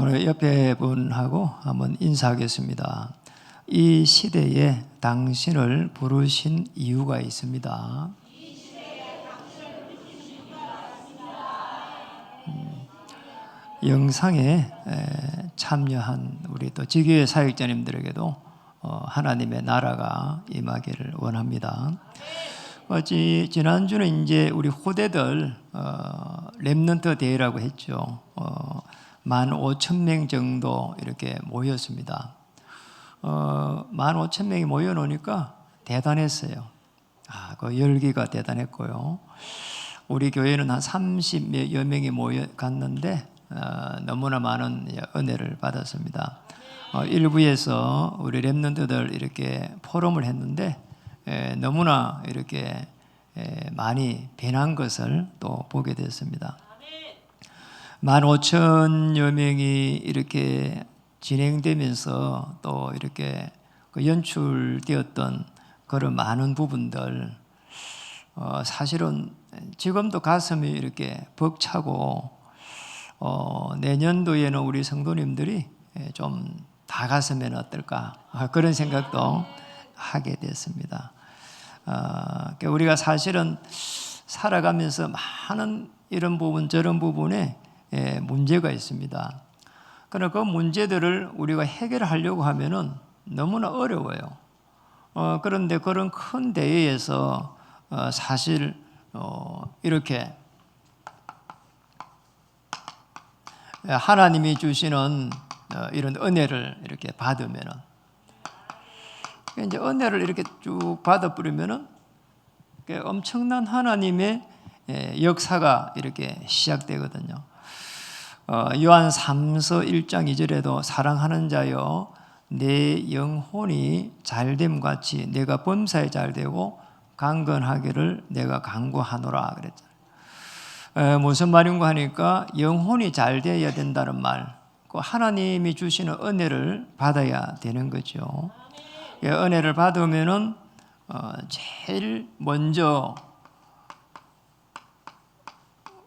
우리 옆에 분하고 한번 인사하겠습니다. 이 시대에 당신을 부르신 이유가 있습니다. 영상에 참여한 우리 또 지교회 사역자님들에게도 하나님의 나라가 임하기를 원합니다. 지난주는 이제 우리 호대들 렘넌트 대회라고 했죠. 15,000명 정도 이렇게 모였습니다. 15,000명이 모여놓으니까 대단했어요. 그 열기가 대단했고요. 우리 교회는 한 30여 명이 모여갔는데 너무나 많은 은혜를 받았습니다. 일부에서 우리 렘넌트들 이렇게 포럼을 했는데 너무나 이렇게 많이 변한 것을 또 보게 됐습니다. 15,000여 명이 이렇게 진행되면서 또 이렇게 연출되었던 그런 많은 부분들, 사실은 지금도 가슴이 이렇게 벅차고 내년도에는 우리 성도님들이 좀 다 갔으면 어떨까 그런 생각도 하게 됐습니다. 우리가 사실은 살아가면서 많은 이런 부분 저런 부분에 문제가 있습니다. 그러나 그 문제들을 우리가 해결하려고 하면은 너무나 어려워요. 그런데 그런 큰 대회에서 사실 이렇게 하나님이 주시는 이런 은혜를 이렇게 받으면은 이제 은혜를 이렇게 쭉 받아버리면은 엄청난 하나님의 역사가 이렇게 시작되거든요. 요한 3서 1장 2절에도 사랑하는 자여 내 영혼이 잘됨 같이 내가 범사에 잘되고 강건하기를 내가 간구하노라 그랬잖아요. 무슨 말인가 하니까 영혼이 잘되어야 된다는 말, 하나님이 주시는 은혜를 받아야 되는 거죠. 은혜를 받으면은 제일 먼저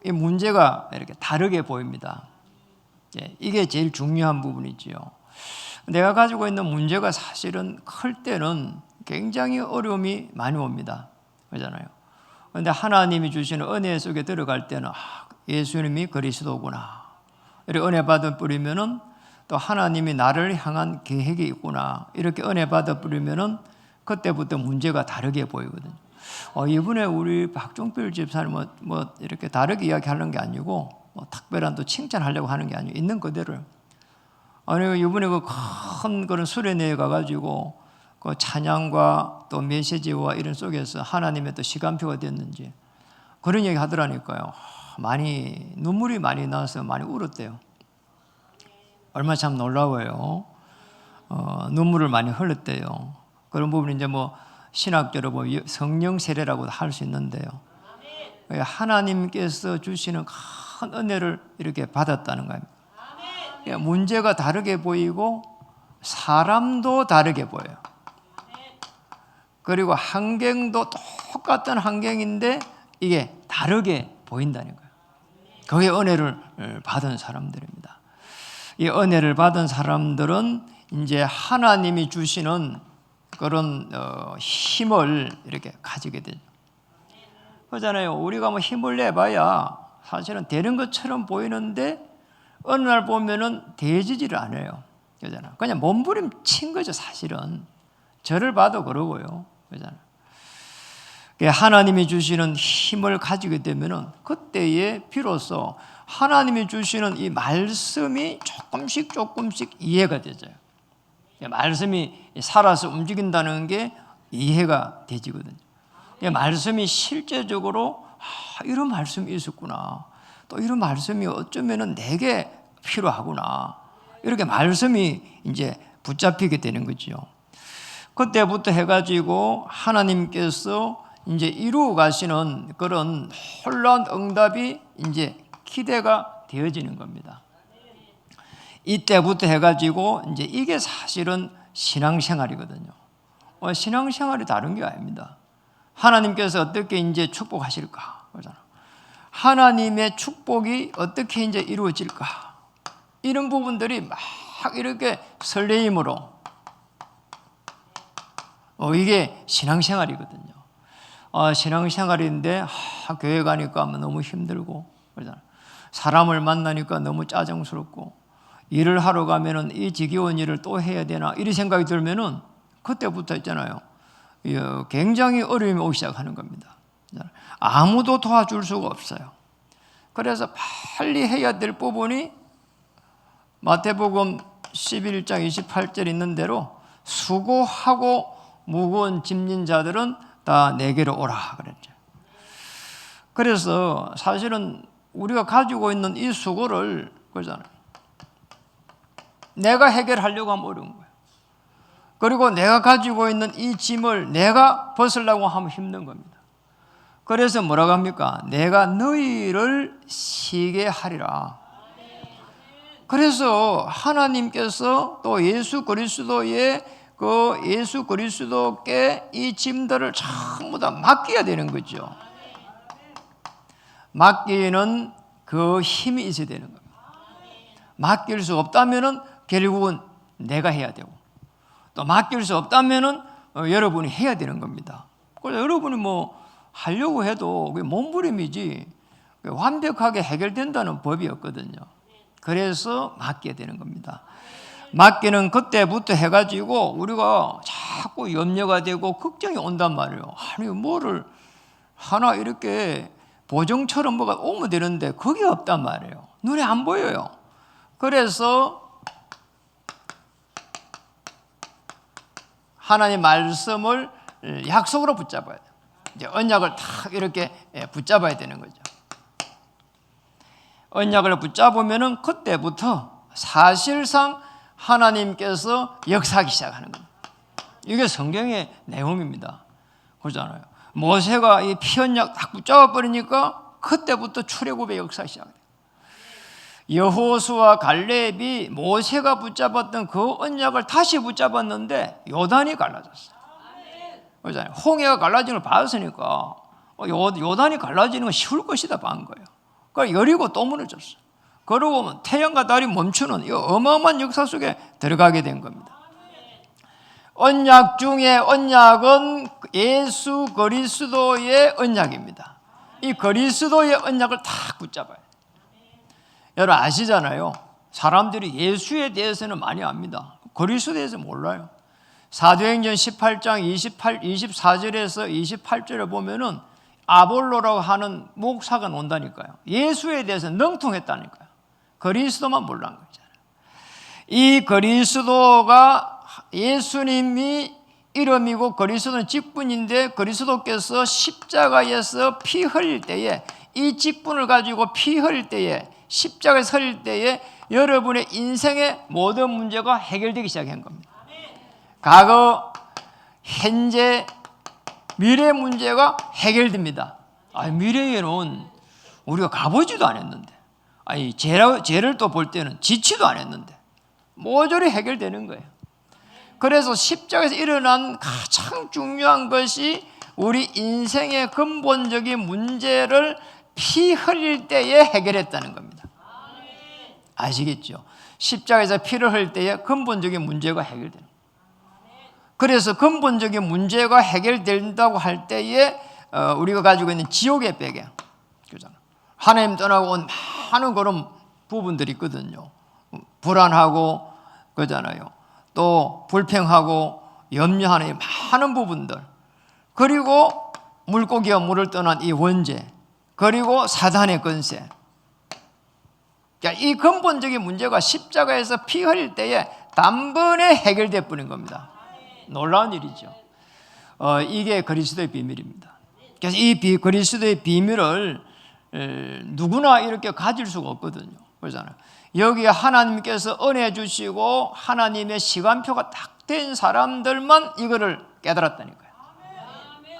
이 문제가 이렇게 다르게 보입니다. 이게 제일 중요한 부분이지요. 내가 가지고 있는 문제가 사실은 클 때는 굉장히 어려움이 많이 옵니다. 그렇잖아요. 그런데 하나님이 주시는 은혜 속에 들어갈 때는 예수님이 그리스도구나. 이렇게 은혜 받아 뿌리면은 또 하나님이 나를 향한 계획이 있구나. 이렇게 은혜 받아 뿌리면은 그때부터 문제가 다르게 보이거든요. 이번에 우리 박종필 집사님은 뭐 이렇게 다르게 이야기하는 게 아니고 특별한 또 칭찬하려고 하는 게 아니고 있는 그대로. 아니 이번에 그 큰 그런 수련회에 가가지고 그 찬양과 또 메시지와 이런 속에서 하나님의 또 시간표가 됐는지 그런 얘기 하더라니까요. 많이 눈물이 많이 나서 많이 울었대요. 얼마나 참 놀라워요. 눈물을 많이 흘렸대요. 그런 부분이 이제 뭐 신학적으로 뭐 성령 세례라고 할 수 있는데요. 하나님께서 주시는 큰 은혜를 이렇게 받았다는 거예요. 문제가 다르게 보이고 사람도 다르게 보여요. 그리고 환경도 똑같은 환경인데 이게 다르게 보인다는 거예요. 그게 은혜를 받은 사람들입니다. 이 은혜를 받은 사람들은 이제 하나님이 주시는 그런 힘을 이렇게 가지게 되죠. 그렇잖아요. 우리가 뭐 힘을 내봐야 사실은 되는 것처럼 보이는데 어느 날 보면은 되지지를 않아요. 그렇잖아요. 그냥 몸부림친 거죠, 사실은. 저를 봐도 그러고요. 그렇잖아요. 하나님이 주시는 힘을 가지게 되면은 그때에 비로소 하나님이 주시는 이 말씀이 조금씩 이해가 되죠. 말씀이 살아서 움직인다는 게 이해가 되지거든요. 말씀이 실제적으로 이런 말씀이 있었구나. 또 이런 말씀이 어쩌면은 내게 필요하구나. 이렇게 말씀이 이제 붙잡히게 되는 거죠. 그때부터 해가지고 하나님께서 이제 이루어 가시는 그런 혼란 응답이 이제 기대가 되어지는 겁니다. 이때부터 해가지고 이제 이게 사실은 신앙생활이거든요. 신앙생활이 다른 게 아닙니다. 하나님께서 어떻게 이제 축복하실까? 그러잖아. 하나님의 축복이 어떻게 이제 이루어질까? 이런 부분들이 막 이렇게 설레임으로 이게 신앙생활이거든요. 신앙생활인데 교회 가니까 너무 힘들고 그러잖아요. 사람을 만나니까 너무 짜증스럽고 일을 하러 가면은 이 지겨운 일을 또 해야 되나 이런 생각이 들면은 그때부터 있잖아요. 굉장히 어려움이 오기 시작하는 겁니다. 아무도 도와줄 수가 없어요. 그래서 빨리 해야 될 부분이 마태복음 11장 28절 있는 대로 수고하고 무거운 짐진 자들은 다 내게로 오라 그랬죠. 그래서 사실은 우리가 가지고 있는 이 수고를 그러잖아요. 내가 해결하려고 하면 어려운 거예요. 그리고 내가 가지고 있는 이 짐을 내가 벗으려고 하면 힘든 겁니다. 그래서 뭐라고 합니까? 내가 너희를 쉬게 하리라. 그래서 하나님께서 또 예수 그리스도의 예수 그리스도께 이 짐들을 전부 다 맡겨야 되는 거죠. 맡기는 그 힘이 있어야 되는 겁니다. 맡길 수 없다면은 결국은 내가 해야 되고, 또 맡길 수 없다면은 여러분이 해야 되는 겁니다. 그래서 여러분이 뭐 하려고 해도 그게 몸부림이지 완벽하게 해결된다는 법이 없거든요. 그래서 맡겨야 되는 겁니다. 맡기는 그때부터 해가지고 우리가 자꾸 염려가 되고 걱정이 온단 말이에요. 아니 뭐를 하나 이렇게 보정처럼 뭐가 오면 되는데 그게 없단 말이에요. 눈에 안 보여요. 그래서 하나님 말씀을 약속으로 붙잡아야 돼요. 이제 언약을 탁 이렇게 붙잡아야 되는 거죠. 언약을 붙잡으면은 그때부터 사실상 하나님께서 역사하기 시작하는 겁니다. 이게 성경의 내용입니다. 그렇잖아요. 모세가 이 피언약 딱 붙잡아 버리니까 그때부터 출애굽의 역사가 시작돼요. 여호수아 갈렙이 모세가 붙잡았던 그 언약을 다시 붙잡았는데 요단이 갈라졌어요. 그렇잖아요. 홍해가 갈라지는 걸 봤으니까 요단이 갈라지는 건 쉬울 것이다 반 거예요. 그러니까 여리고 또 무너졌어요. 그러고 태양과 달이 멈추는 이 어마어마한 역사 속에 들어가게 된 겁니다. 언약 중에 언약은 예수 그리스도의 언약입니다. 이 그리스도의 언약을 딱 붙잡아요. 여러분 아시잖아요. 사람들이 예수에 대해서는 많이 압니다. 그리스도에 대해서 몰라요. 사도행전 18장 24절에서 28절에 보면은 아볼로라고 하는 목사가 논다니까요. 예수에 대해서 능통했다니까요. 그리스도만 몰란 거잖아요. 이 그리스도가 예수님이 이름이고 그리스도는 직분인데 그리스도께서 십자가에서 피 흘릴 때에 이 직분을 가지고 피 흘릴 때에 십자가에 설 때에 여러분의 인생의 모든 문제가 해결되기 시작한 겁니다. 과거, 현재, 미래 문제가 해결됩니다. 미래에는 우리가 가보지도 않았는데, 죄를 또 볼 때는 지치도 않았는데 모조리 해결되는 거예요. 그래서 십자가에서 일어난 가장 중요한 것이 우리 인생의 근본적인 문제를 피 흘릴 때에 해결했다는 겁니다. 아시겠죠? 십자가에서 피를 흘릴 때에 근본적인 문제가 해결되는 거예요. 그래서 근본적인 문제가 해결된다고 할 때에 우리가 가지고 있는 지옥의 배경, 하나님 떠나고 온 많은 그런 부분들이 있거든요. 불안하고 그러잖아요. 또 불평하고 염려하는 많은 부분들, 그리고 물고기와 물을 떠난 이 원죄, 그리고 사단의 권세. 이 근본적인 문제가 십자가에서 피 흘릴 때에 단번에 해결될 뿐인 겁니다. 놀라운 일이죠. 이게 그리스도의 비밀입니다. 그래서 이 그리스도의 비밀을 누구나 이렇게 가질 수가 없거든요. 그렇잖아요. 여기에 하나님께서 은혜 주시고 하나님의 시간표가 딱 된 사람들만 이거를 깨달았다니까요.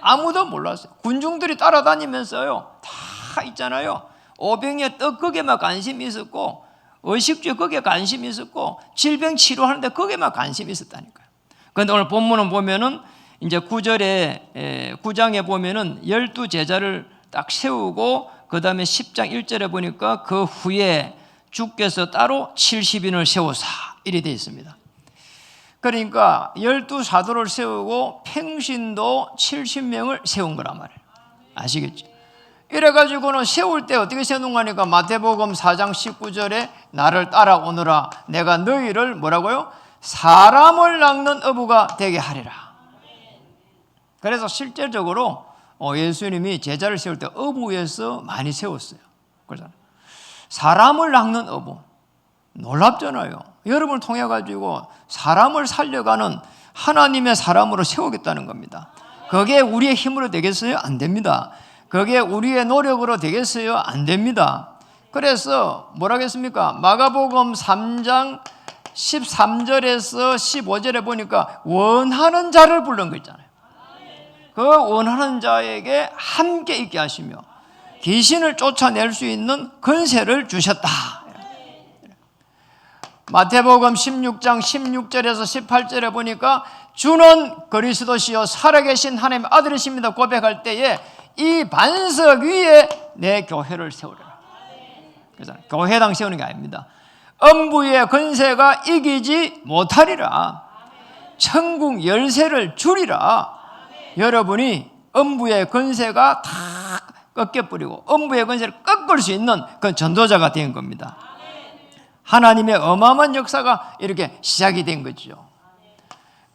아무도 몰랐어요. 군중들이 따라다니면서요, 다 있잖아요. 오병이어 떡 거기에만 관심이 있었고, 의식주에 거기에 관심이 있었고, 질병 치료하는데 거기에만 관심이 있었다니까요. 그런데 오늘 본문은 보면은 이제 9장에 보면은 12제자를 딱 세우고 그 다음에 10장 1절에 보니까 그 후에 주께서 따로 70인을 세우사 이리 되어 있습니다. 그러니까 12사도를 세우고 평신도 70명을 세운 거란 말이에요. 아시겠죠? 이래가지고는 세울 때 어떻게 세우는 거니까 마태복음 4장 19절에 나를 따라오너라 내가 너희를 뭐라고요? 사람을 낚는 어부가 되게 하리라. 그래서 실제적으로 예수님이 제자를 세울 때 어부에서 많이 세웠어요. 그렇잖아요. 사람을 낚는 어부. 놀랍잖아요. 여러분을 통해 가지고 사람을 살려가는 하나님의 사람으로 세우겠다는 겁니다. 그게 우리의 힘으로 되겠어요? 안 됩니다. 그게 우리의 노력으로 되겠어요? 안 됩니다. 그래서 뭐라겠습니까? 마가복음 3장 13절에서 15절에 보니까 원하는 자를 부른 거 있잖아요. 그 원하는 자에게 함께 있게 하시며 귀신을 쫓아낼 수 있는 권세를 주셨다. 마태복음 16장 16절에서 18절에 보니까 주는 그리스도시요 살아계신 하나님의 아들이십니다 고백할 때에 이 반석 위에 내 교회를 세우리라. 그래서 교회당 세우는 게 아닙니다. 음부의 권세가 이기지 못하리라. 천국 열쇠를 주리라. 여러분이 음부의 권세가 다 꺾여버리고 음부의 권세를 꺾을 수 있는 그 전도자가 된 겁니다. 하나님의 어마어마한 역사가 이렇게 시작이 된 거죠.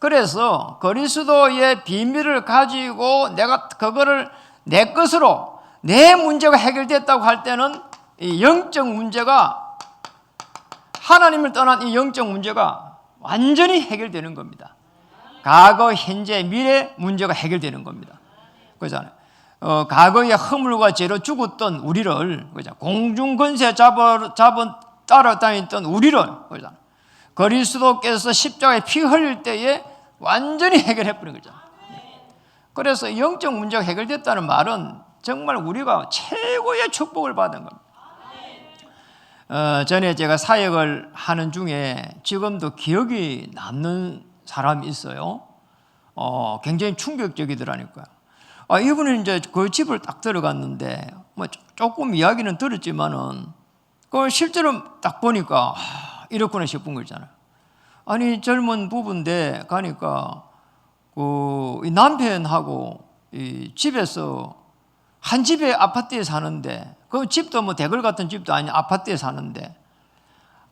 그래서 그리스도의 비밀을 가지고 내가 그거를 내 것으로 내 문제가 해결됐다고 할 때는 이 영적 문제가 하나님을 떠난 이 영적 문제가 완전히 해결되는 겁니다. 과거, 현재, 미래 문제가 해결되는 겁니다. 그렇잖아요. 과거의 허물과 죄로 죽었던 우리를 공중 권세 따라다녔던 우리를 그리스도께서 십자가에 피 흘릴 때에 완전히 해결해 버린 거죠. 그래서 영적 문제가 해결됐다는 말은 정말 우리가 최고의 축복을 받은 겁니다. 전에 제가 사역을 하는 중에 지금도 기억이 남는 사람이 있어요. 굉장히 충격적이더라니까요. 이분은 이제 그 집을 딱 들어갔는데 뭐 조금 이야기는 들었지만은 그 실제로 딱 보니까 이렇구나 싶은 거 있잖아요. 아니 젊은 부부인데 가니까 그 남편하고 이 집에서 한 집에 아파트에 사는데 그 집도 뭐 대걸 같은 집도 아니 아파트에 사는데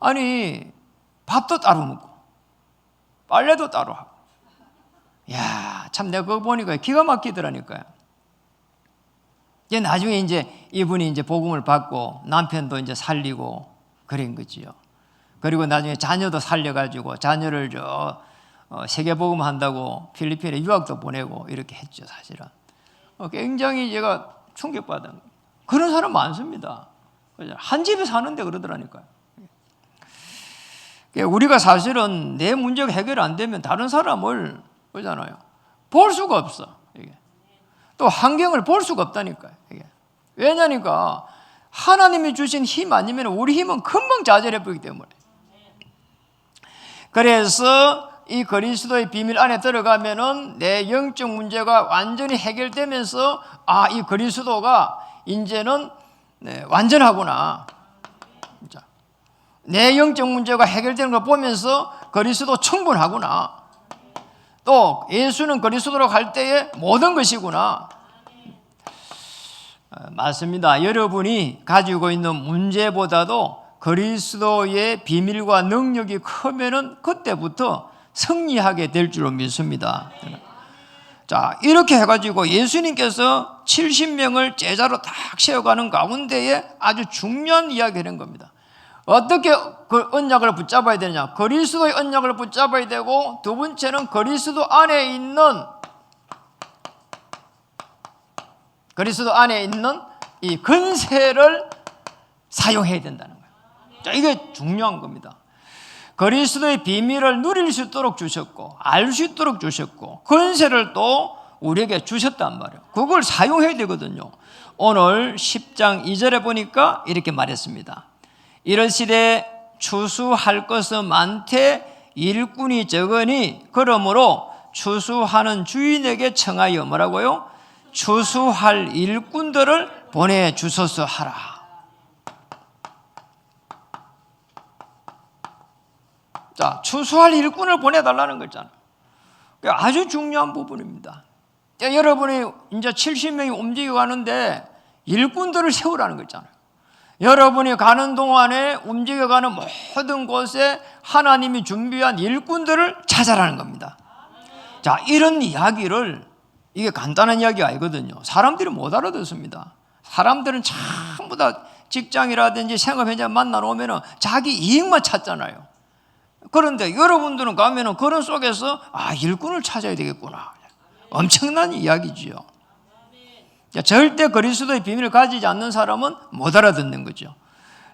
아니 밥도 따로 먹고 빨래도 따로 하고 야, 참 내가 그거 보니까 기가 막히더라니까요. 이제 나중에 이제 이분이 이제 복음을 받고 남편도 이제 살리고 그런 거지요. 그리고 나중에 자녀도 살려가지고 자녀를 세계 복음 한다고 필리핀에 유학도 보내고 이렇게 했죠, 사실은. 굉장히 제가 충격받은 거예요. 그런 사람 많습니다. 한 집에 사는데 그러더라니까요. 우리가 사실은 내 문제가 해결 안 되면 다른 사람을 그러잖아요. 볼 수가 없어. 이게. 또 환경을 볼 수가 없다니까요. 이게. 왜냐니까 하나님이 주신 힘 아니면 우리 힘은 금방 좌절해 버리기 때문에. 그래서 이 그리스도의 비밀 안에 들어가면은 내 영적 문제가 완전히 해결되면서 이 그리스도가 이제는 완전하구나. 내 영적 문제가 해결되는 걸 보면서 그리스도 충분하구나. 또 예수는 그리스도로 갈 때에 모든 것이구나. 맞습니다. 여러분이 가지고 있는 문제보다도 그리스도의 비밀과 능력이 크면은 그때부터 승리하게 될 줄로 믿습니다. 자, 이렇게 해가지고 예수님께서 70명을 제자로 딱 세워가는 가운데에 아주 중요한 이야기를 한 겁니다. 어떻게 그 언약을 붙잡아야 되느냐? 그리스도의 언약을 붙잡아야 되고, 두 번째는 그리스도 안에 있는 이 권세를 사용해야 된다는 거예요. 자, 이게 중요한 겁니다. 그리스도의 비밀을 누릴 수 있도록 주셨고, 알 수 있도록 주셨고, 권세를 또 우리에게 주셨단 말이에요. 그걸 사용해야 되거든요. 오늘 10장 2절에 보니까 이렇게 말했습니다. 이르시되 추수할 것은 많되 일꾼이 적으니 그러므로 추수하는 주인에게 청하여 뭐라고요? 추수할 일꾼들을 보내주소서 하라. 자, 추수할 일꾼을 보내달라는 거잖아요. 아주 중요한 부분입니다. 여러분이 이제 70명이 움직여 가는데 일꾼들을 세우라는 거잖아요. 여러분이 가는 동안에 움직여가는 모든 곳에 하나님이 준비한 일꾼들을 찾아라는 겁니다. 자, 이런 이야기를, 이게 간단한 이야기 아니거든요. 사람들이 못 알아듣습니다. 사람들은 전부 다 직장이라든지 생업 현장 만나러 오면 자기 이익만 찾잖아요. 그런데 여러분들은 가면 그런 속에서 일꾼을 찾아야 되겠구나. 엄청난 이야기지요. 절대 그리스도의 비밀을 가지지 않는 사람은 못 알아듣는 거죠.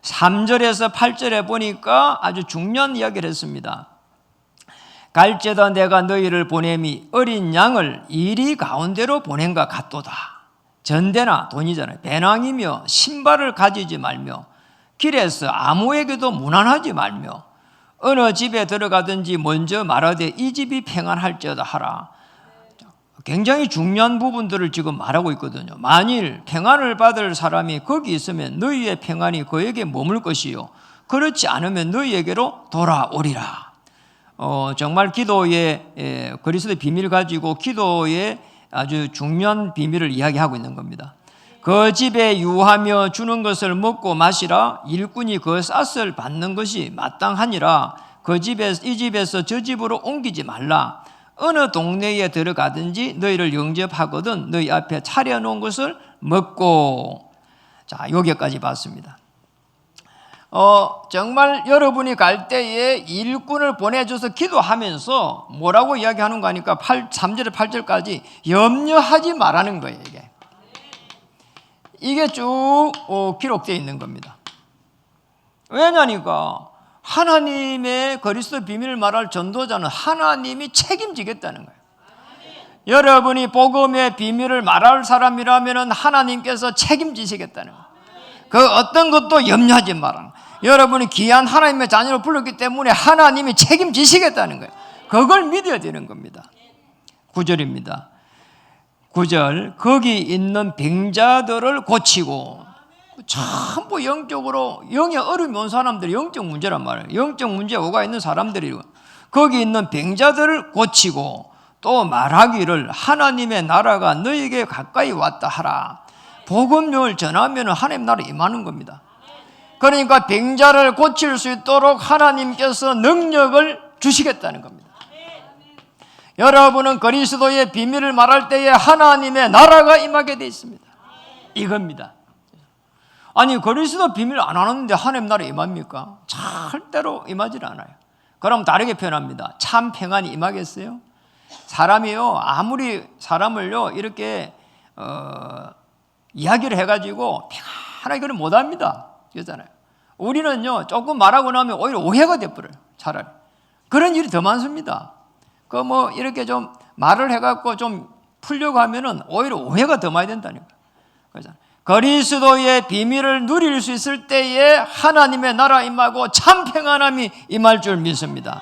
3절에서 8절에 보니까 아주 중요한 이야기를 했습니다. 갈지어다 내가 너희를 보냄이 어린 양을 이리 가운데로 보낸과 같도다. 전대나 돈이잖아요. 배낭이며 신발을 가지지 말며 길에서 아무에게도 무난하지 말며 어느 집에 들어가든지 먼저 말하되 이 집이 평안할지어다 하라. 굉장히 중요한 부분들을 지금 말하고 있거든요. 만일 평안을 받을 사람이 거기 있으면 너희의 평안이 그에게 머물 것이요 그렇지 않으면 너희에게로 돌아오리라. 정말 기도의 그리스도의 비밀을 가지고 기도의 아주 중요한 비밀을 이야기하고 있는 겁니다. 그 집에 유하며 주는 것을 먹고 마시라. 일꾼이 그 쌀을 받는 것이 마땅하니라. 이 집에서 저 집으로 옮기지 말라. 어느 동네에 들어가든지 너희를 영접하거든 너희 앞에 차려놓은 것을 먹고. 자, 여기까지 봤습니다. 정말 여러분이 갈 때에 일꾼을 보내줘서 기도하면서 뭐라고 이야기하는 거 하니까 3절에 8절까지 염려하지 말라는 거예요. 이게 쭉 기록되어 있는 겁니다. 왜냐니까 하나님의 그리스도 비밀을 말할 전도자는 하나님이 책임지겠다는 거예요. 여러분이 복음의 비밀을 말할 사람이라면 하나님께서 책임지시겠다는 거예요. 그 어떤 것도 염려하지 마라. 여러분이 귀한 하나님의 자녀로 불렀기 때문에 하나님이 책임지시겠다는 거예요. 그걸 믿어야 되는 겁니다. 9절입니다. 9절 거기 있는 병자들을 고치고. 전부 영적으로 영에 어려움이 온 사람들이 영적 문제란 말이에요. 영적 문제가 오가 있는 사람들이 거기 있는 병자들을 고치고 또 말하기를 하나님의 나라가 너에게 가까이 왔다 하라. 복음을 전하면 하나님 나라 임하는 겁니다. 그러니까 병자를 고칠 수 있도록 하나님께서 능력을 주시겠다는 겁니다. 여러분은 그리스도의 비밀을 말할 때에 하나님의 나라가 임하게 되어 있습니다. 이겁니다. 아니 그리스도 비밀 안 하는데 하나님 나라 임합니까? 절대로 임하지 않아요. 그럼 다르게 표현합니다. 참 평안이 임하겠어요? 사람이요 아무리 사람을요 이렇게 이야기를 해가지고 평안하게 그걸 못합니다. 그렇잖아요. 우리는요 조금 말하고 나면 오히려 오해가 돼버려요. 차라리 그런 일이 더 많습니다. 그 뭐 이렇게 좀 말을 해갖고 좀 풀려고 하면은 오히려 오해가 더 많이 된다니까. 그렇잖아요. 그리스도의 비밀을 누릴 수 있을 때에 하나님의 나라 임하고 참 평안함이 임할 줄 믿습니다.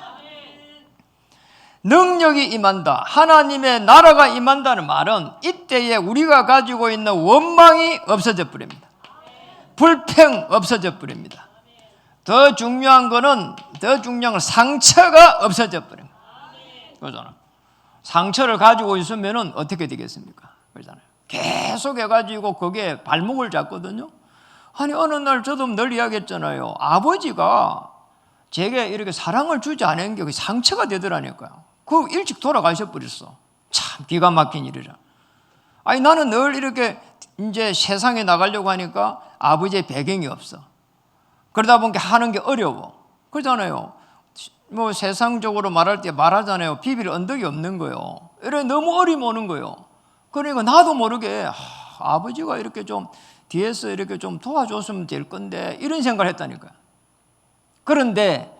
능력이 임한다. 하나님의 나라가 임한다는 말은 이때에 우리가 가지고 있는 원망이 없어져 버립니다. 불평 없어져 버립니다. 더 중요한 건 상처가 없어져 버립니다. 그러잖아요. 상처를 가지고 있으면 어떻게 되겠습니까? 그러잖아요. 계속 해가지고 거기에 발목을 잡거든요. 아니 어느 날 저도 늘 이야기했잖아요. 아버지가 제게 이렇게 사랑을 주지 않은 게 상처가 되더라니까요. 그 일찍 돌아가셔 버렸어. 참 기가 막힌 일이라. 아니 나는 늘 이렇게 이제 세상에 나가려고 하니까 아버지의 배경이 없어. 그러다 보니까 하는 게 어려워. 그러잖아요. 뭐 세상적으로 말할 때 말하잖아요. 비빌 언덕이 없는 거요. 이래 너무 어려움 오는 거요. 그러니까 나도 모르게 아버지가 이렇게 좀 뒤에서 이렇게 좀 도와줬으면 될 건데 이런 생각을 했다니까요. 그런데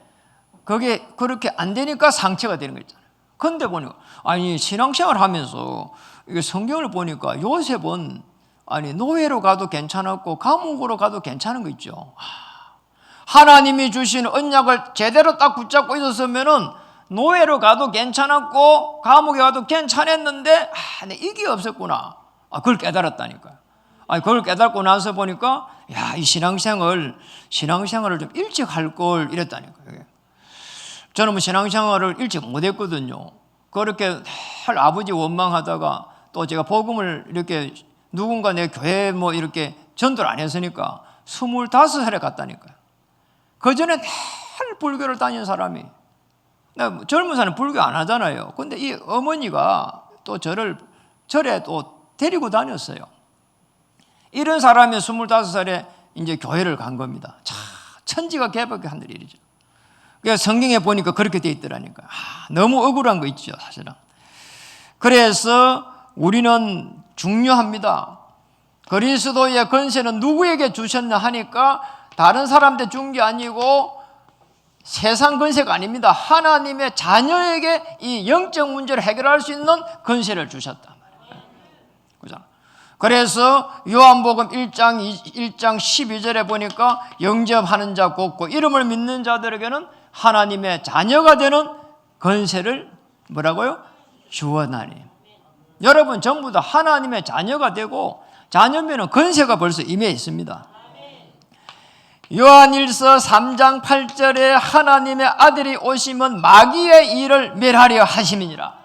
그게 그렇게 안 되니까 상처가 되는 거 있잖아요. 그런데 보니까 아니 신앙생활 하면서 이게 성경을 보니까 요셉은 아니 노예로 가도 괜찮았고 감옥으로 가도 괜찮은 거 있죠. 하나님이 주신 언약을 제대로 딱 붙잡고 있었으면은 노예로 가도 괜찮았고 감옥에 가도 괜찮았는데 이게 없었구나. 그걸 깨달았다니까요. 그걸 깨닫고 나서 보니까 이 신앙생활을 좀 일찍 할 걸 이랬다니까요. 저는 뭐 신앙생활을 일찍 못했거든요. 그렇게 할 아버지 원망하다가 또 제가 복음을 이렇게 누군가 내 교회 뭐 이렇게 전도를 안 했으니까 25살에 갔다니까요. 그 전에 늘 불교를 다닌 사람이, 젊은 사람은 불교 안 하잖아요. 근데 이 어머니가 또 저를 절에 또 데리고 다녔어요. 이런 사람이 25살에 이제 교회를 간 겁니다. 참 천지가 개벽에 하늘 일이죠. 그러니까 성경에 보니까 그렇게 돼 있더라니까요. 너무 억울한 거 있죠, 사실은. 그래서 우리는 중요합니다. 그리스도의 권세는 누구에게 주셨냐 하니까 다른 사람한테 준 게 아니고 세상 권세가 아닙니다. 하나님의 자녀에게 이 영적 문제를 해결할 수 있는 권세를 주셨다. 그죠? 그래서 요한복음 1장 12절에 보니까 영접하는 자 곧고 이름을 믿는 자들에게는 하나님의 자녀가 되는 권세를 뭐라고요? 주어나니. 여러분 전부 다 하나님의 자녀가 되고 자녀면은 권세가 벌써 임해 있습니다. 요한일서 3장 8절에 하나님의 아들이 오시면 마귀의 일을 멸하려 하심이니라.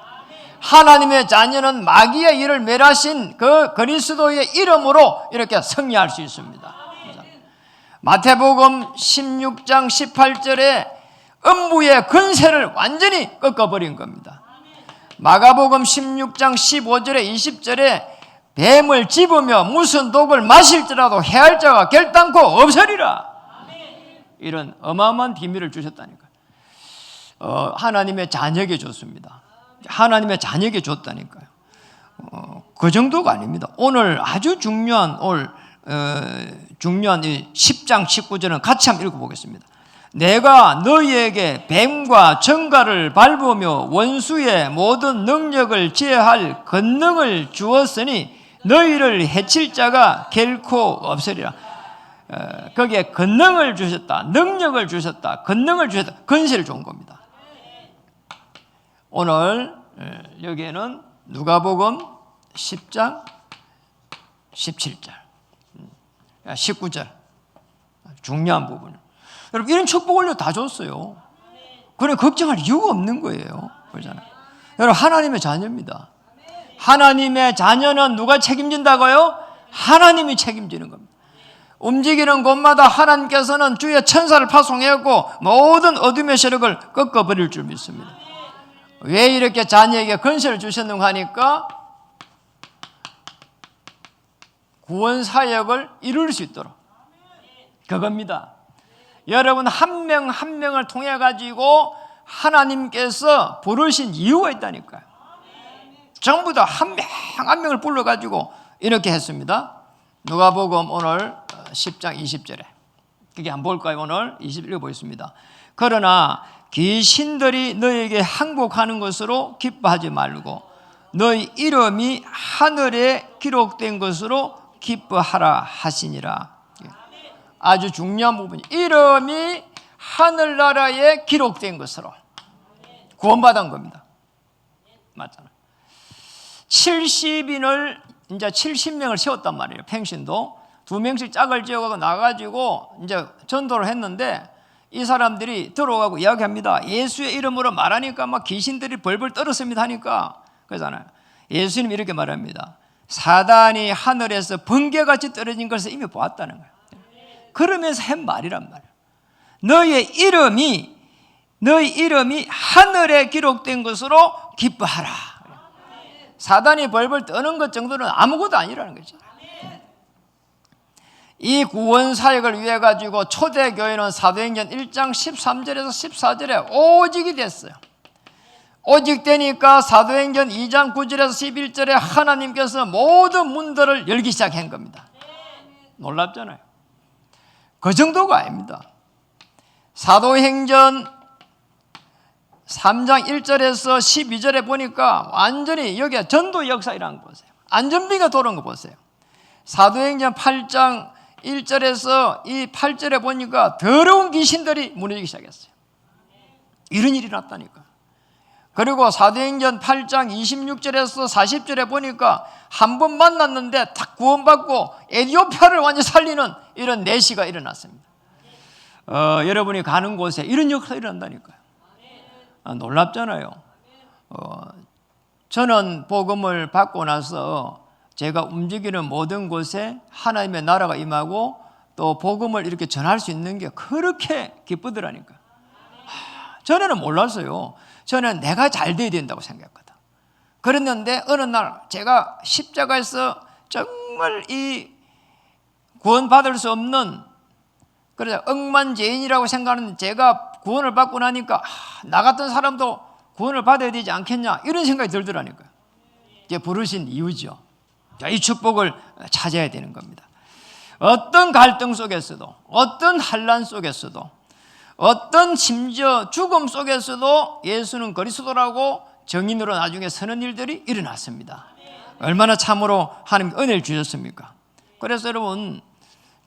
하나님의 자녀는 마귀의 일을 멸하신 그 그리스도의 이름으로 이렇게 승리할 수 있습니다. 마태복음 16장 18절에 음부의 권세를 완전히 꺾어버린 겁니다. 마가복음 16장 15절에 20절에 뱀을 집으며 무슨 독을 마실지라도 해할 자가 결단코 없으리라. 이런 어마어마한 비밀을 주셨다니까요. 하나님의 자녀에게 줬습니다. 하나님의 자녀에게 줬다니까요. 그 정도가 아닙니다. 오늘 아주 중요한 중요한 이 10장 19절은 같이 한번 읽어보겠습니다. 내가 너희에게 뱀과 정갈을 밟으며 원수의 모든 능력을 제할 권능을 주었으니 너희를 해칠 자가 결코 없으리라. 거기에 권능을 주셨다, 능력을 주셨다, 권능을 주셨다, 권세를 준 겁니다. 오늘 여기에는 누가복음 10장 17절 19절 중요한 부분. 여러분 이런 축복을 다 줬어요. 그래 걱정할 이유가 없는 거예요. 그렇잖아요. 여러분 하나님의 자녀입니다. 하나님의 자녀는 누가 책임진다고요? 하나님이 책임지는 겁니다. 움직이는 곳마다 하나님께서는 주의 천사를 파송하고 모든 어둠의 세력을 꺾어버릴 줄 믿습니다. 왜 이렇게 자녀에게 권세를 주셨는가 하니까 구원 사역을 이룰 수 있도록 그겁니다. 여러분 한 명 한 명을 통해 가지고 하나님께서 부르신 이유가 있다니까요. 전부 다 한 명 한 명을 불러 가지고 이렇게 했습니다. 누가복음 오늘 10장 20절에 그게 한번 볼까요? 오늘 21절 보겠습니다. 그러나 귀신들이 너에게 항복하는 것으로 기뻐하지 말고 너희 이름이 하늘에 기록된 것으로 기뻐하라 하시니라. 아주 중요한 부분이 이름이 하늘나라에 기록된 것으로 구원받은 겁니다. 맞잖아요. 70인을 이제 70명을 세웠단 말이에요. 팽신도 2명씩 짝을 지어가고 나가지고 이제 전도를 했는데 이 사람들이 들어가고 이야기합니다. 예수의 이름으로 말하니까 막 귀신들이 벌벌 떨었습니다 하니까 그러잖아요. 예수님 이렇게 말합니다. 사단이 하늘에서 번개같이 떨어진 것을 이미 보았다는 거예요. 그러면서 한 말이란 말이에요. 너희 이름이 하늘에 기록된 것으로 기뻐하라. 사단이 벌벌 떠는 것 정도는 아무것도 아니라는 거죠. 이 구원 사역을 위해 가지고 초대교회는 사도행전 1장 13절에서 14절에 오직이 됐어요. 오직 되니까 사도행전 2장 9절에서 11절에 하나님께서 모든 문들을 열기 시작한 겁니다. 놀랍잖아요. 그 정도가 아닙니다. 사도행전 3장 1절에서 12절에 보니까 완전히 여기가 전도 역사이라는 거 보세요. 안전비가 돌아온 거 보세요. 사도행전 8장 1절에서 이 8절에 보니까 더러운 귀신들이 무너지기 시작했어요. 이런 일이 났다니까. 그리고 사도행전 8장 26절에서 40절에 보니까 한 번 만났는데 딱 구원받고 에티오피아를 완전히 살리는 이런 내시가 일어났습니다. 여러분이 가는 곳에 이런 역사가 일어난다니까요. 놀랍잖아요. 저는 복음을 받고 나서 제가 움직이는 모든 곳에 하나님의 나라가 임하고 또 복음을 이렇게 전할 수 있는 게 그렇게 기쁘더라니까. 전에는 몰랐어요. 저는 내가 잘 돼야 된다고 생각했거든. 그랬는데 어느 날 제가 십자가에서 정말 이 구원받을 수 없는, 그래서 억만죄인이라고 생각하는 제가 구원을 받고 나니까 나 같은 사람도 구원을 받아야 되지 않겠냐 이런 생각이 들더라니까요. 이제 부르신 이유죠. 이 축복을 찾아야 되는 겁니다. 어떤 갈등 속에서도, 어떤 환난 속에서도, 어떤 심지어 죽음 속에서도 예수는 그리스도라고 정인으로 나중에 서는 일들이 일어났습니다. 얼마나 참으로 하나님 은혜를 주셨습니까? 그래서 여러분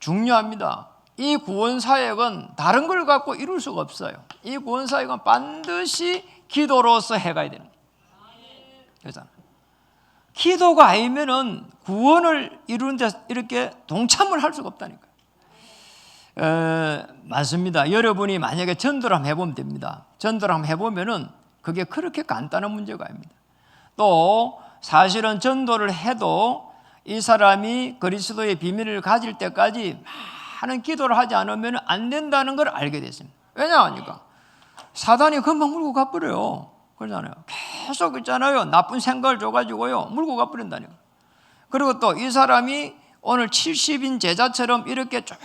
중요합니다. 이 구원사역은 다른 걸 갖고 이룰 수가 없어요. 이 구원사역은 반드시 기도로서 해가야 되는 거잖아요. 기도가 아니면은 구원을 이루는데 이렇게 동참을 할 수가 없다니까요. 맞습니다. 여러분이 만약에 전도를 한번 해보면 됩니다. 전도를 한번 해보면은 그게 그렇게 간단한 문제가 아닙니다. 또 사실은 전도를 해도 이 사람이 그리스도의 비밀을 가질 때까지 많은 기도를 하지 않으면 안 된다는 걸 알게 됐습니다. 왜냐하니까 사단이 금방 물고 가버려요. 그러잖아요. 계속 있잖아요. 나쁜 생각을 줘가지고요 물고 가버린다니까. 그리고 또 이 사람이 오늘 70인 제자처럼 이렇게 쭉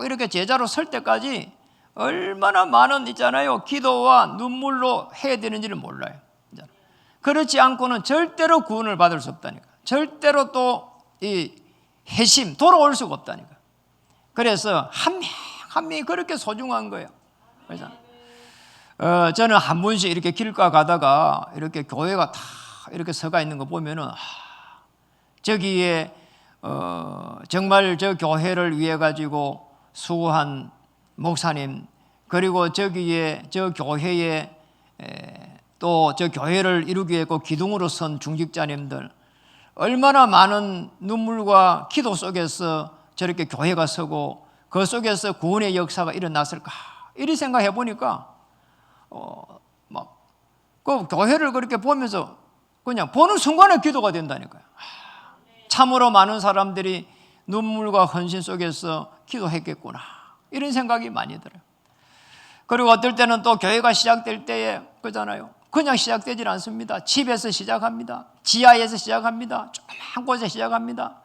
이렇게 제자로 설 때까지 얼마나 많은 있잖아요 기도와 눈물로 해야 되는지를 몰라요. 그렇지 않고는 절대로 구원을 받을 수 없다니까. 절대로 또 이 회심 돌아올 수가 없다니까. 그래서 한 명 한 명이 그렇게 소중한 거예요. 그래서 저는 한 번씩 이렇게 길가 가다가 이렇게 교회가 다 이렇게 서가 있는 거 보면은 저기에 정말 저 교회를 위해 가지고 수고한 목사님, 그리고 저기에 저 교회에 또 저 교회를 이루기 위해 기둥으로 선 중직자님들, 얼마나 많은 눈물과 기도 속에서 저렇게 교회가 서고 그 속에서 구원의 역사가 일어났을까 이리 생각해 보니까 그 교회를 그렇게 보면서 그냥 보는 순간에 기도가 된다니까요. 참으로 많은 사람들이 눈물과 헌신 속에서 기도했겠구나 이런 생각이 많이 들어요. 그리고 어떨 때는 또 교회가 시작될 때에 그러잖아요. 그냥 시작되질 않습니다. 집에서 시작합니다. 지하에서 시작합니다. 조그만 곳에 시작합니다.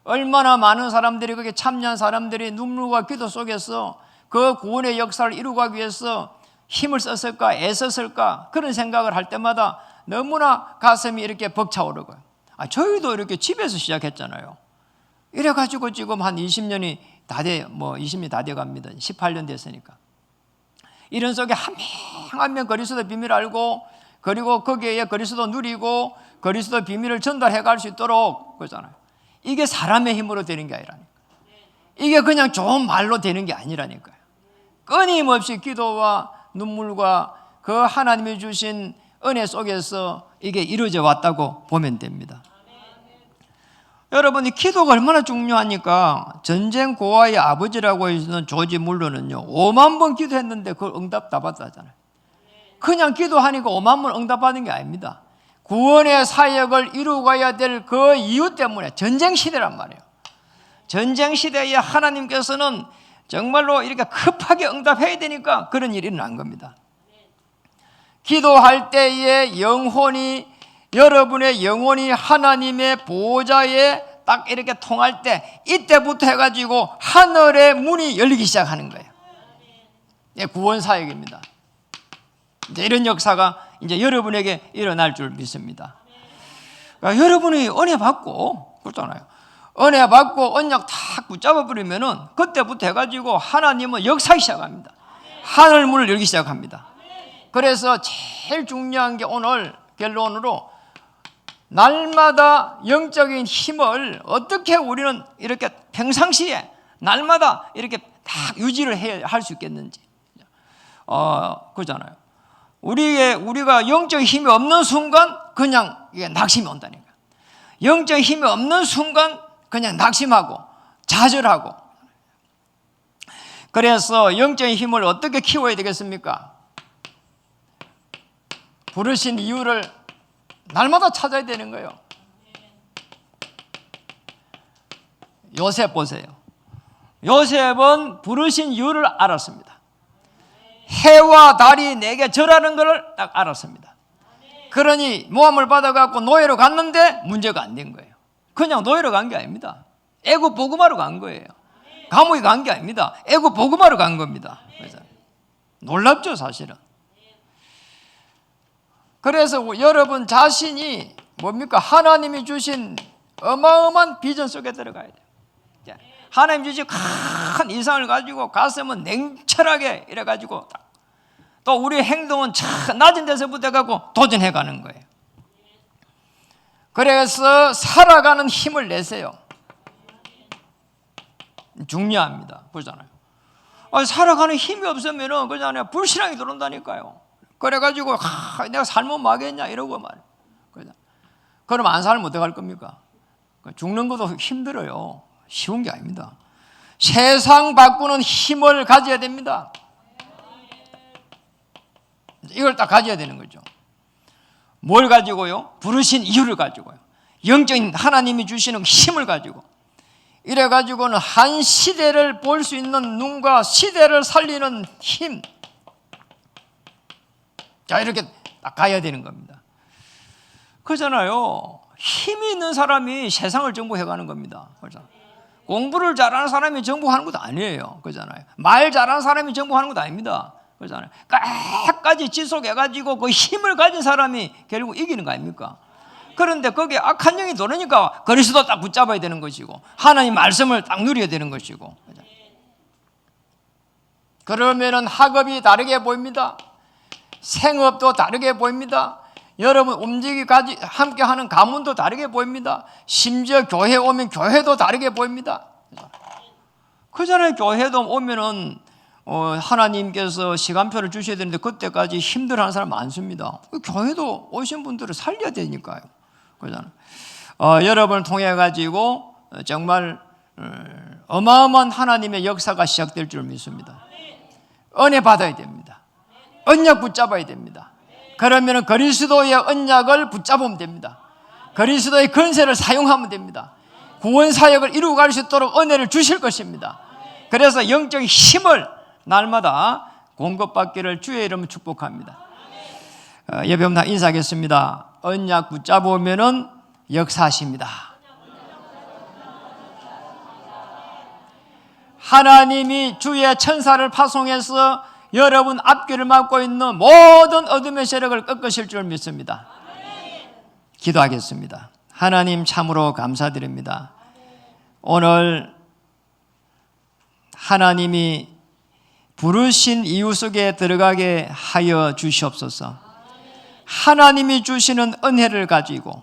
얼마나 많은 사람들이, 그게 참여한 사람들이 눈물과 기도 속에서 그 구원의 역사를 이루기 위해서 힘을 썼을까, 애썼을까, 그런 생각을 할 때마다 너무나 가슴이 이렇게 벅차오르고요. 저희도 이렇게 집에서 시작했잖아요. 이래가지고 지금 한 20년이 다 20년이 다 돼 갑니다. 18년 됐으니까. 이런 속에 한 명 한 명 그리스도 비밀을 알고, 그리고 거기에 그리스도 누리고 그리스도 비밀을 전달해 갈 수 있도록 그러잖아요. 이게 사람의 힘으로 되는 게 아니라니까. 이게 그냥 좋은 말로 되는 게 아니라니까요. 끊임없이 기도와 눈물과 그 하나님이 주신 은혜 속에서 이게 이루어져 왔다고 보면 됩니다. 여러분, 이 기도가 얼마나 중요하니까 전쟁 고아의 아버지라고 해서는 조지 물러는요 5만 번 기도했는데 그걸 응답 다 받았잖아요. 그냥 기도하니까 5만 번 응답받은 게 아닙니다. 구원의 사역을 이루어가야 될 그 이유 때문에, 전쟁 시대란 말이에요. 전쟁 시대에 하나님께서는 정말로 이렇게 급하게 응답해야 되니까 그런 일이 일어난 겁니다. 기도할 때에 여러분의 영혼이 하나님의 보호자에 딱 이렇게 통할 때, 이때부터 해가지고 하늘의 문이 열리기 시작하는 거예요. 구원 사역입니다. 이제 이런 역사가 이제 여러분에게 일어날 줄 믿습니다. 그러니까 여러분이 은혜 받고, 그렇잖아요. 은혜 받고 언약 다 붙잡아 버리면은 그때부터 해가지고 하나님은 역사하기 시작합니다. 하늘 문을 열기 시작합니다. 그래서 제일 중요한 게 오늘 결론으로, 날마다 영적인 힘을 어떻게 우리는 이렇게 평상시에 날마다 이렇게 다 유지를 할 수 있겠는지. 그러잖아요. 우리가 영적인 힘이 없는 순간 그냥 이게 낙심이 온다니까. 영적인 힘이 없는 순간 그냥 낙심하고 좌절하고. 그래서 영적인 힘을 어떻게 키워야 되겠습니까? 부르신 이유를 날마다 찾아야 되는 거예요. 요셉 보세요. 요셉은 부르신 이유를 알았습니다. 해와 달이 내게 절하는 것을 딱 알았습니다. 그러니 모함을 받아갖고 노예로 갔는데 문제가 안 된 거예요. 그냥 노예로 간 게 아닙니다. 애굽 복음하러 간 거예요. 감옥에 간 게 아닙니다. 애굽 복음하러 간 겁니다. 그래서 놀랍죠, 사실은. 그래서 여러분 자신이 뭡니까? 하나님이 주신 어마어마한 비전 속에 들어가야 돼요. 하나님 주신 큰 이상을 가지고 가슴은 냉철하게 이래가지고 또 우리 행동은 참 낮은 데서부터 해가지고 도전해 가는 거예요. 그래서 살아가는 힘을 내세요. 중요합니다. 그러잖아요. 살아가는 힘이 없으면 그잖아요. 불신앙이 들어온다니까요. 그래가지고 내가 살면 뭐하겠냐 이러고 말이에요. 그럼 안 살면 어떡할 겁니까? 죽는 것도 힘들어요. 쉬운 게 아닙니다. 세상 바꾸는 힘을 가져야 됩니다. 이걸 딱 가져야 되는 거죠. 뭘 가지고요? 부르신 이유를 가지고요. 영적인 하나님이 주시는 힘을 가지고. 이래가지고는 한 시대를 볼 수 있는 눈과 시대를 살리는 힘. 자, 이렇게 딱 가야 되는 겁니다. 그렇잖아요. 힘이 있는 사람이 세상을 정복해가는 겁니다. 그렇잖아요. 공부를 잘하는 사람이 정복하는 것도 아니에요. 그렇잖아요. 말 잘하는 사람이 정복하는 것도 아닙니다. 그렇잖아요. 끝까지 지속해가지고 그 힘을 가진 사람이 결국 이기는 거 아닙니까? 그런데 거기에 악한 영이 도니까 그리스도 딱 붙잡아야 되는 것이고 하나님 말씀을 딱 누려야 되는 것이고. 그러면은 학업이 다르게 보입니다. 생업도 다르게 보입니다. 여러분 함께 하는 가문도 다르게 보입니다. 심지어 교회 오면 교회도 다르게 보입니다. 그전에 교회도 오면은 하나님께서 시간표를 주셔야 되는데 그때까지 힘들어하는 사람 많습니다. 교회도 오신 분들을 살려야 되니까요. 그잖아요. 여러분을 통해 가지고 정말 어마어마한 하나님의 역사가 시작될 줄 믿습니다. 은혜 받아야 됩니다. 언약 붙잡아야 됩니다. 그러면 그리스도의 언약을 붙잡으면 됩니다. 그리스도의 권세를 사용하면 됩니다. 구원 사역을 이루어갈 수 있도록 은혜를 주실 것입니다. 그래서 영적인 힘을 날마다 공급받기를 주의 이름으로 축복합니다. 예배면 다 인사하겠습니다. 언약 붙잡으면은 역사하십니다. 하나님이 주의 천사를 파송해서 여러분 앞길을 막고 있는 모든 어둠의 세력을 꺾으실 줄 믿습니다. 기도하겠습니다. 하나님 참으로 감사드립니다. 오늘 하나님이 부르신 이유 속에 들어가게 하여 주시옵소서. 하나님이 주시는 은혜를 가지고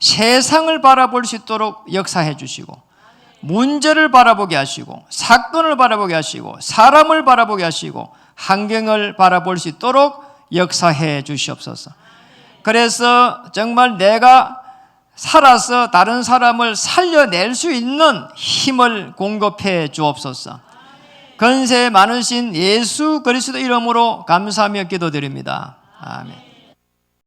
세상을 바라볼 수 있도록 역사해 주시고 문제를 바라보게 하시고 사건을 바라보게 하시고 사람을 바라보게 하시고 환경을 바라볼 수 있도록 역사해 주시옵소서. 그래서 정말 내가 살아서 다른 사람을 살려낼 수 있는 힘을 공급해 주옵소서. 권세 많으신 예수 그리스도 이름으로 감사하며 기도드립니다. 아멘.